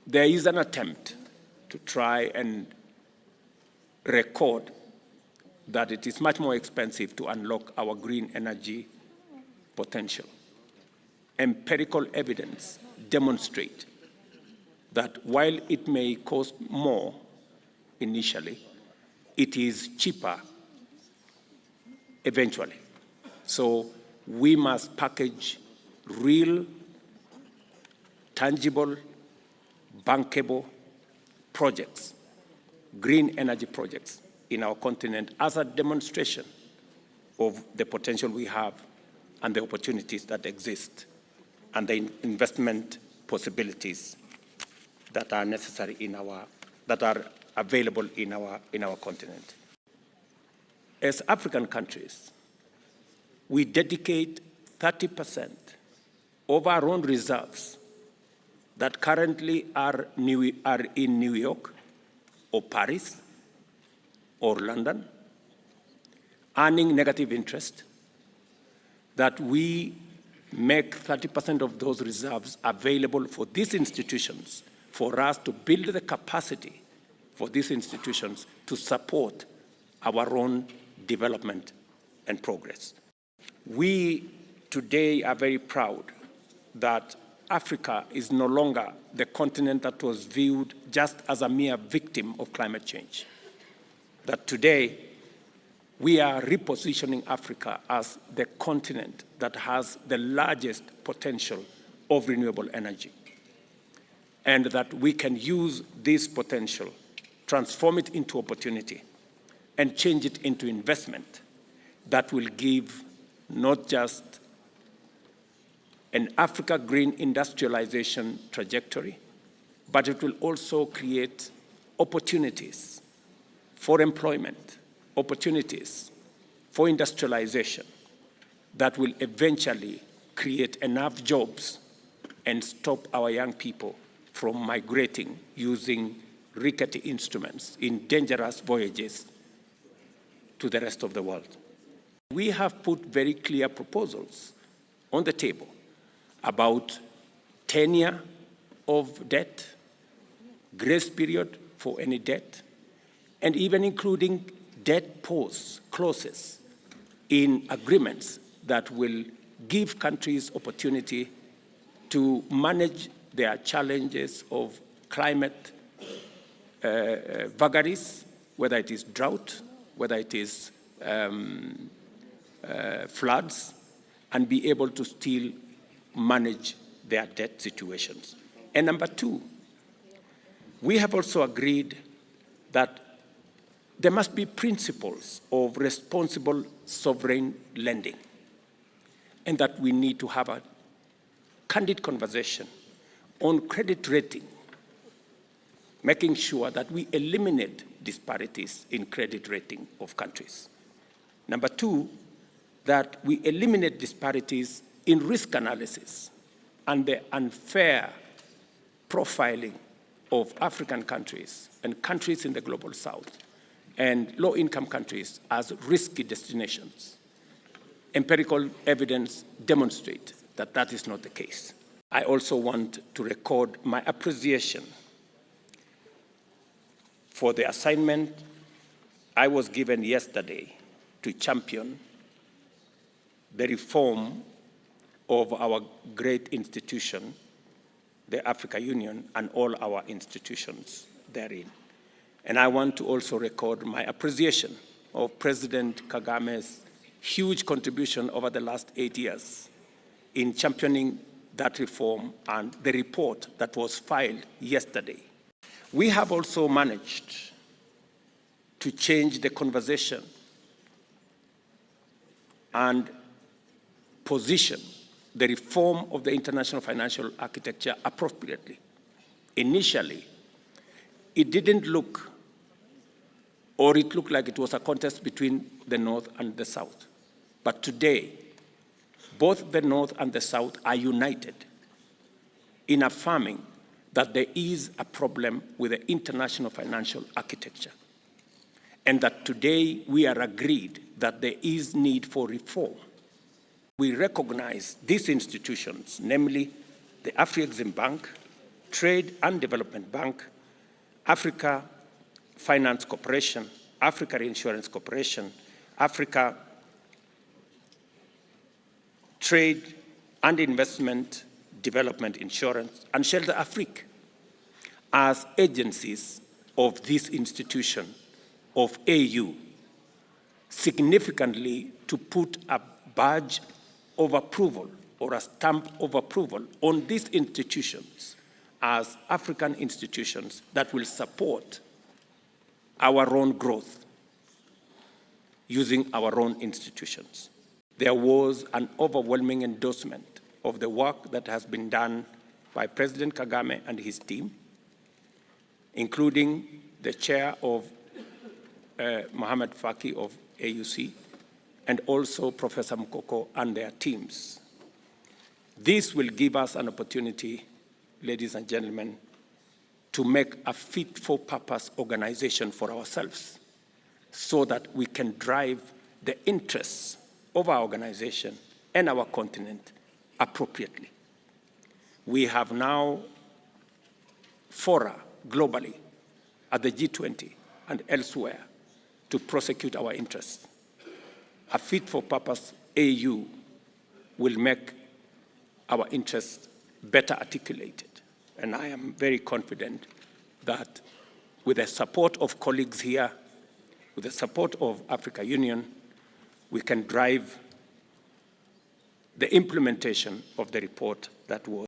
there is an attempt to try and record that it is much more expensive to unlock our green energy potential. Empirical evidence demonstrate that while it may cost more initially, it is cheaper eventually. So we must package real, tangible, bankable projects, green energy projects in our continent as a demonstration of the potential we have and the opportunities that exist and the investment possibilities that are necessary that are available in our continent. As African countries, we dedicate 30% of our own reserves that currently are in New York or Paris or London, earning negative interest, that we make 30% of those reserves available for these institutions, for us to build the capacity for these institutions to support our own development and progress. We today are very proud that Africa is no longer the continent that was viewed just as a mere victim of climate change. That today, we are repositioning Africa as the continent that has the largest potential of renewable energy. And that we can use this potential, transform it into opportunity, and change it into investment that will give not just an Africa green industrialization trajectory, but it will also create opportunities for employment, opportunities for industrialization that will eventually create enough jobs and stop our young people from migrating using rickety instruments in dangerous voyages to the rest of the world. We have put very clear proposals on the table about tenure of debt, grace period for any debt, and even including debt pause clauses in agreements that will give countries opportunity to manage their challenges of climate vagaries, whether it is drought, whether it is floods, and be able to still manage their debt situations. And number two, we have also agreed that there must be principles of responsible sovereign lending, and that we need to have a candid conversation on credit rating, making sure that we eliminate disparities in credit rating of countries. Number two, that we eliminate disparities in risk analysis and the unfair profiling of African countries and countries in the global south and low-income countries as risky destinations. Empirical evidence demonstrates that that is not the case. I also want to record my appreciation for the assignment I was given yesterday to champion the reform of our great institution, the Africa Union, and all our institutions therein. And I want to also record my appreciation of President Kagame's huge contribution over the last 8 years in championing that reform and the report that was filed yesterday. We have also managed to change the conversation and position the reform of the international financial architecture appropriately. Initially, it didn't look, or it looked like it was a contest between the North and the South. But today, both the North and the South are united in affirming that there is a problem with the international financial architecture, and that today we are agreed that there is need for reform. We recognize these institutions, namely the Afrexim Bank, Trade and Development Bank, Africa Finance Corporation, Africa Reinsurance Corporation, Africa Trade and Investment Development Insurance, and Shelter Afrique as agencies of this institution of AU, significantly to put a badge of approval or a stamp of approval on these institutions as African institutions that will support our own growth using our own institutions. There was an overwhelming endorsement of the work that has been done by President Kagame and his team, including the chair of Mohamed Faki of AUC, and also Professor Mukoko and their teams. This will give us an opportunity, ladies and gentlemen, to make a fit-for-purpose organization for ourselves so that we can drive the interests of our organization and our continent appropriately. We have now fora globally at the G20 and elsewhere to prosecute our interests. A fit-for-purpose AU will make our interests better articulated. And I am very confident that with the support of colleagues here, with the support of Africa Union, we can drive the implementation of the report that was